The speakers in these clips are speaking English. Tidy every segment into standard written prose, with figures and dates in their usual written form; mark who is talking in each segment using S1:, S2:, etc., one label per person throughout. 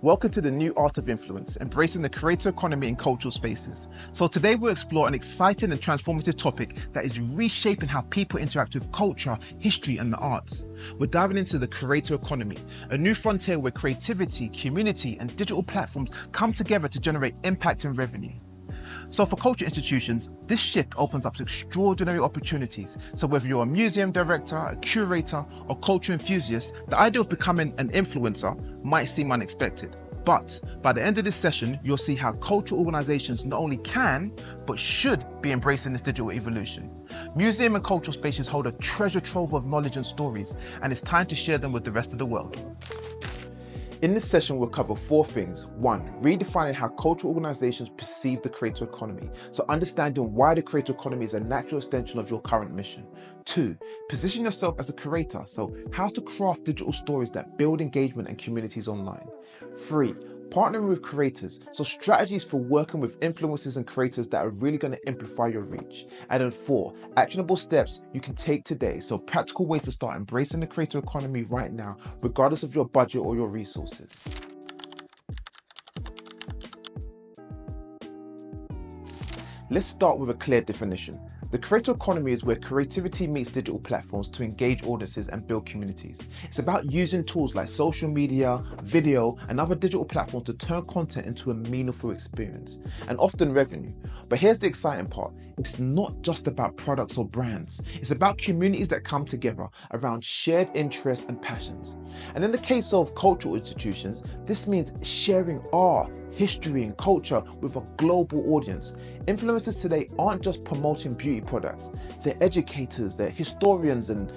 S1: Welcome to the new art of influence, embracing the creator economy in cultural spaces. So today we'll explore an exciting and transformative topic that is reshaping how people interact with culture, history, and the arts. We're diving into the creator economy, a new frontier where creativity, community, and digital platforms come together to generate impact and revenue. So for culture institutions, this shift opens up extraordinary opportunities. So whether you're a museum director, a curator, or culture enthusiast, the idea of becoming an influencer might seem unexpected. But by the end of this session, you'll see how cultural organizations not only can, but should be embracing this digital evolution. Museum and cultural spaces hold a treasure trove of knowledge and stories, and it's time to share them with the rest of the world. In this session, we'll cover 4 things. 1, redefining how cultural organizations perceive the creator economy. So understanding why the creator economy is a natural extension of your current mission. 2, position yourself as a curator. So how to craft digital stories that build engagement and communities online. 3, partnering with creators, so strategies for working with influencers and creators that are really going to amplify your reach. And then 4, actionable steps you can take today, so practical ways to start embracing the creator economy right now, regardless of your budget or your resources. Let's start with a clear definition. The creator economy is where creativity meets digital platforms to engage audiences and build communities. It's about using tools like social media, video, and other digital platforms to turn content into a meaningful experience, and often revenue. But here's the exciting part. It's not just about products or brands. It's about communities that come together around shared interests and passions. And in the case of cultural institutions, this means sharing art, history, and culture with a global audience. Influencers today aren't just promoting beauty products, they're educators, they're historians, and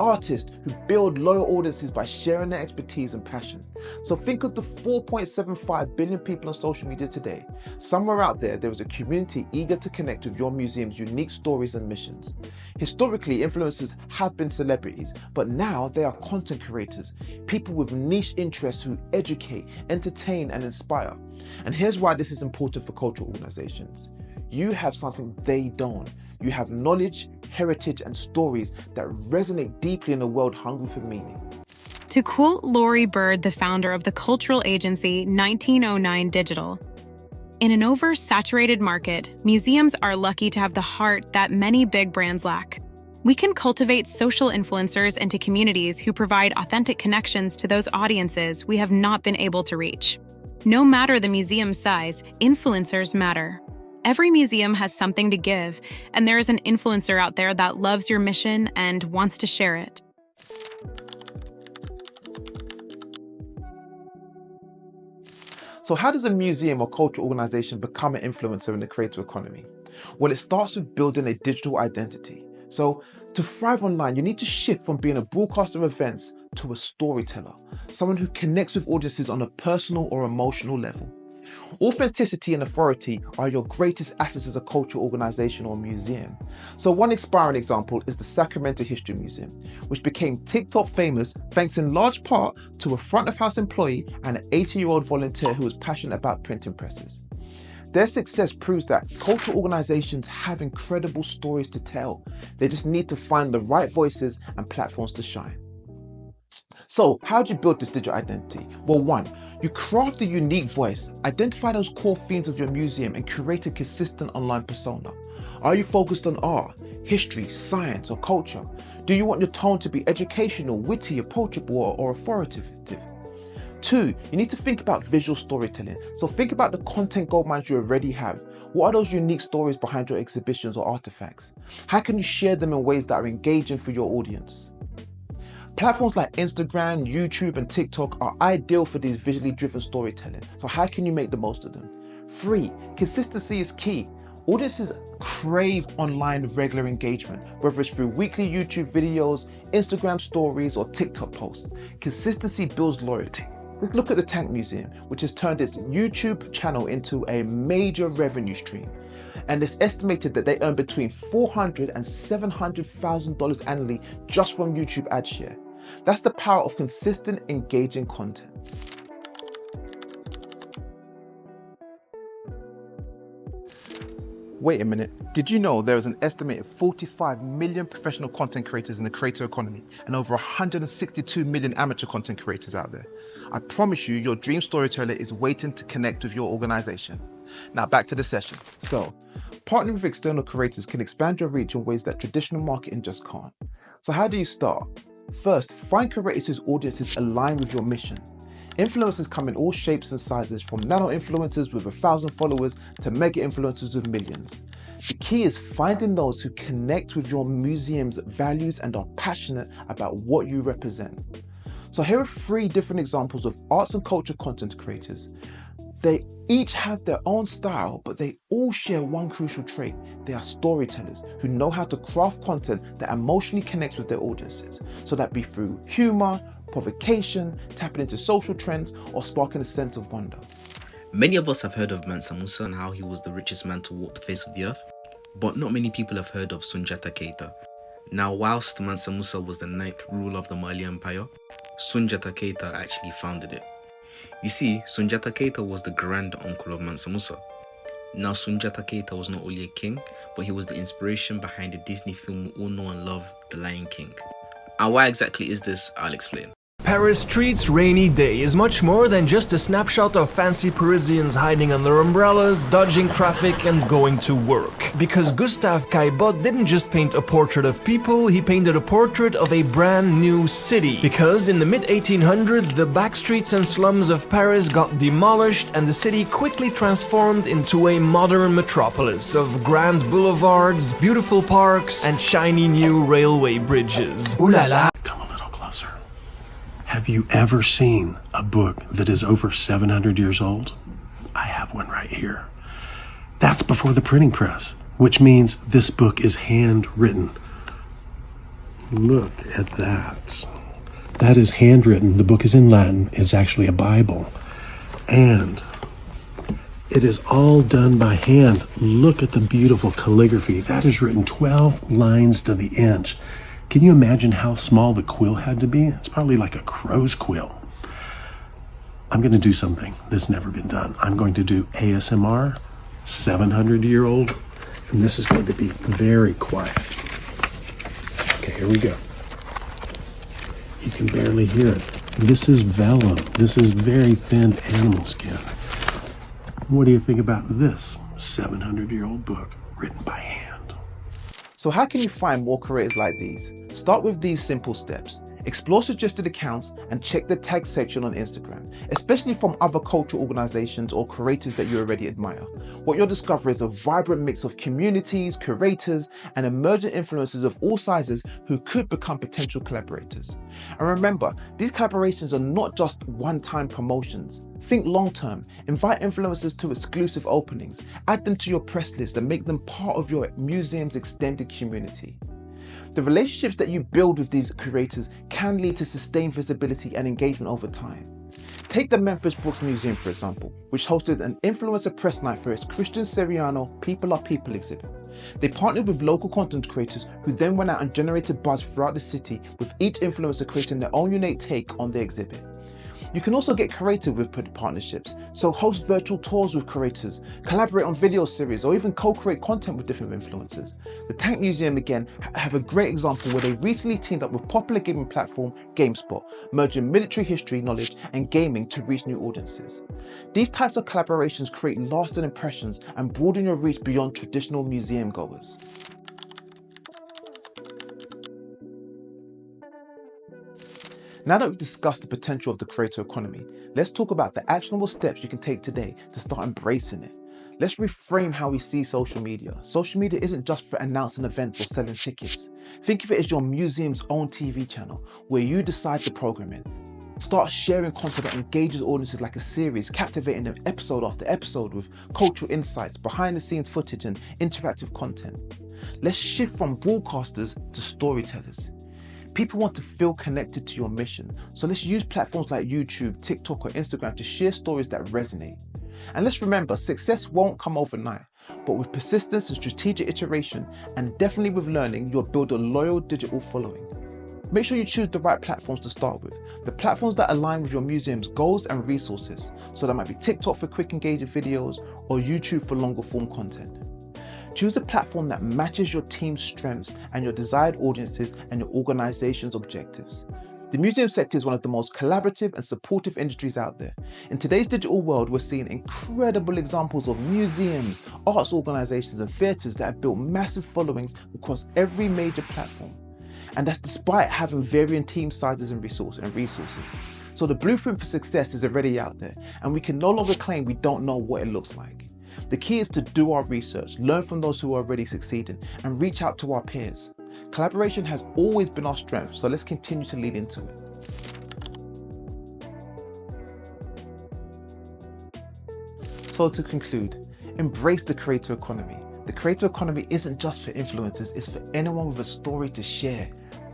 S1: artists who build loyal audiences by sharing their expertise and passion. So think of the 4.75 billion people on social media today. Somewhere out there is a community eager to connect with your museum's unique stories and missions. Historically, influencers have been celebrities, but now they are content creators, people with niche interests who educate, entertain, and inspire. And here's why this is important for cultural organizations. You have something they don't. You have knowledge, heritage, and stories that resonate deeply in a world hungry for meaning.
S2: To quote Lori Bird, the founder of the cultural agency 1909 Digital, "In an oversaturated market, museums are lucky to have the heart that many big brands lack. We can cultivate social influencers into communities who provide authentic connections to those audiences we have not been able to reach. No matter the museum's size, influencers matter. Every museum has something to give, and there is an influencer out there that loves your mission and wants to share it."
S1: So how does a museum or cultural organization become an influencer in the creator economy? Well, it starts with building a digital identity. So to thrive online, you need to shift from being a broadcaster of events to a storyteller, someone who connects with audiences on a personal or emotional level. Authenticity and authority are your greatest assets as a cultural organization or museum. So one inspiring example is the Sacramento History Museum, which became TikTok famous thanks in large part to a front of house employee and an 80-year-old volunteer who was passionate about printing presses. Their success proves that cultural organizations have incredible stories to tell. They just need to find the right voices and platforms to shine. So how do you build this digital identity? Well, 1, you craft a unique voice, identify those core themes of your museum, and create a consistent online persona. Are you focused on art, history, science, or culture? Do you want your tone to be educational, witty, approachable, or authoritative? 2, you need to think about visual storytelling. So think about the content goldmines you already have. What are those unique stories behind your exhibitions or artifacts? How can you share them in ways that are engaging for your audience? Platforms like Instagram, YouTube, and TikTok are ideal for these visually driven storytelling. So how can you make the most of them? 3, consistency is key. Audiences crave online regular engagement, whether it's through weekly YouTube videos, Instagram stories, or TikTok posts. Consistency builds loyalty. Let's look at the Tank Museum, which has turned its YouTube channel into a major revenue stream. And it's estimated that they earn between $400,000 and $700,000 annually just from YouTube ad share. That's the power of consistent, engaging content. Wait a minute, did you know there is an estimated 45 million professional content creators in the creator economy and over 162 million amateur content creators out there? I promise you, your dream storyteller is waiting to connect with your organization. Now back to the session. So, partnering with external creators can expand your reach in ways that traditional marketing just can't. So how do you start? First, find creators whose audiences align with your mission. Influencers come in all shapes and sizes, from nano influencers with 1,000 followers to mega influencers with millions. The key is finding those who connect with your museum's values and are passionate about what you represent. So here are 3 different examples of arts and culture content creators. They each have their own style, but they all share one crucial trait. They are storytellers who know how to craft content that emotionally connects with their audiences. So that be through humor, provocation, tapping into social trends, or sparking a sense of wonder.
S3: Many of us have heard of Mansa Musa and how he was the richest man to walk the face of the earth, but not many people have heard of Sundiata Keita. Now, whilst Mansa Musa was the 9th ruler of the Mali Empire, Sundiata Keita actually founded it. You see, Sundiata Keita was the grand uncle of Mansa Musa. Now, Sundiata Keita was not only a king, but he was the inspiration behind the Disney film we all know and love, The Lion King. And why exactly is this? I'll explain.
S4: Paris Street's rainy day is much more than just a snapshot of fancy Parisians hiding under umbrellas, dodging traffic and going to work. Because Gustave Caillebotte didn't just paint a portrait of people, he painted a portrait of a brand new city. Because in the mid-1800s, the back streets and slums of Paris got demolished and the city quickly transformed into a modern metropolis of grand boulevards, beautiful parks and shiny new railway bridges. Ooh la la!
S5: Come a little closer. Have you ever seen a book that is over 700 years old? I have one right here. That's before the printing press, which means this book is handwritten. Look at that. That is handwritten. The book is in Latin. It's actually a Bible. And it is all done by hand. Look at the beautiful calligraphy. That is written 12 lines to the inch. Can you imagine how small the quill had to be? It's probably like a crow's quill. I'm going to do something that's never been done. I'm going to do ASMR, 700-year-old, and this is going to be very quiet. Okay, here we go. You can barely hear it. This is vellum. This is very thin animal skin. What do you think about this 700-year-old book written by hand?
S1: So how can you find more creators like these? Start with these simple steps. Explore suggested accounts and check the tag section on Instagram, especially from other cultural organizations or creators that you already admire. What you'll discover is a vibrant mix of communities, curators, and emerging influencers of all sizes who could become potential collaborators. And remember, these collaborations are not just one-time promotions. Think long-term, invite influencers to exclusive openings, add them to your press list and make them part of your museum's extended community. The relationships that you build with these curators can lead to sustained visibility and engagement over time. Take the Memphis Brooks Museum, for example, which hosted an influencer press night for its Christian Siriano People Are People exhibit. They partnered with local content creators who then went out and generated buzz throughout the city, with each influencer creating their own unique take on the exhibit. You can also get creative with partnerships, so host virtual tours with curators, collaborate on video series, or even co-create content with different influencers. The Tank Museum again have a great example where they recently teamed up with popular gaming platform GameSpot, merging military history knowledge and gaming to reach new audiences. These types of collaborations create lasting impressions and broaden your reach beyond traditional museum goers. Now that we've discussed the potential of the creator economy, let's talk about the actionable steps you can take today to start embracing it. Let's reframe how we see social media. Social media isn't just for announcing events or selling tickets. Think of it as your museum's own TV channel where you decide the programming. Start sharing content that engages audiences like a series, captivating them episode after episode with cultural insights, behind the scenes footage and interactive content. Let's shift from broadcasters to storytellers. People want to feel connected to your mission, so let's use platforms like YouTube, TikTok or Instagram to share stories that resonate. And let's remember, success won't come overnight, but with persistence and strategic iteration, and definitely with learning, you'll build a loyal digital following. Make sure you choose the right platforms to start with, the platforms that align with your museum's goals and resources. So that might be TikTok for quick engaging videos or YouTube for longer form content. Choose a platform that matches your team's strengths and your desired audiences and your organization's objectives. The museum sector is one of the most collaborative and supportive industries out there. In today's digital world, we're seeing incredible examples of museums, arts organizations, and theatres that have built massive followings across every major platform. And that's despite having varying team sizes and resources. So the blueprint for success is already out there, and we can no longer claim we don't know what it looks like. The key is to do our research, learn from those who are already succeeding, and reach out to our peers. Collaboration has always been our strength, so let's continue to lean into it. So to conclude, embrace the creator economy. The creator economy isn't just for influencers, it's for anyone with a story to share.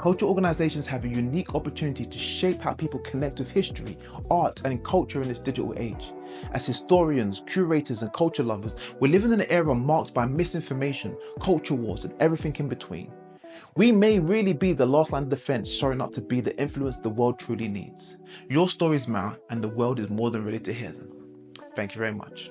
S1: Cultural organizations have a unique opportunity to shape how people connect with history, art, and culture in this digital age. As historians, curators, and culture lovers, we're living in an era marked by misinformation, culture wars, and everything in between. We may really be the last line of defense, showing up to be the influence the world truly needs. Your stories matter, and the world is more than ready to hear them. Thank you very much.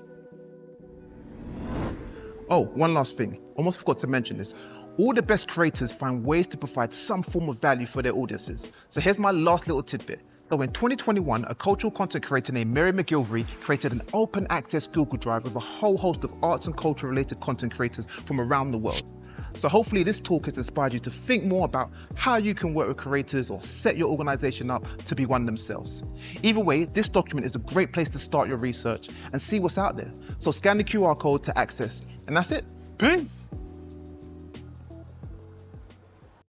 S1: Oh, one last thing. Almost forgot to mention this. All the best creators find ways to provide some form of value for their audiences. So here's my last little tidbit. So in 2021, a cultural content creator named Mary McGilvery created an open access Google Drive with a whole host of arts and culture related content creators from around the world. So hopefully this talk has inspired you to think more about how you can work with creators or set your organization up to be one themselves. Either way, this document is a great place to start your research and see what's out there. So scan the QR code to access. And that's it. Peace.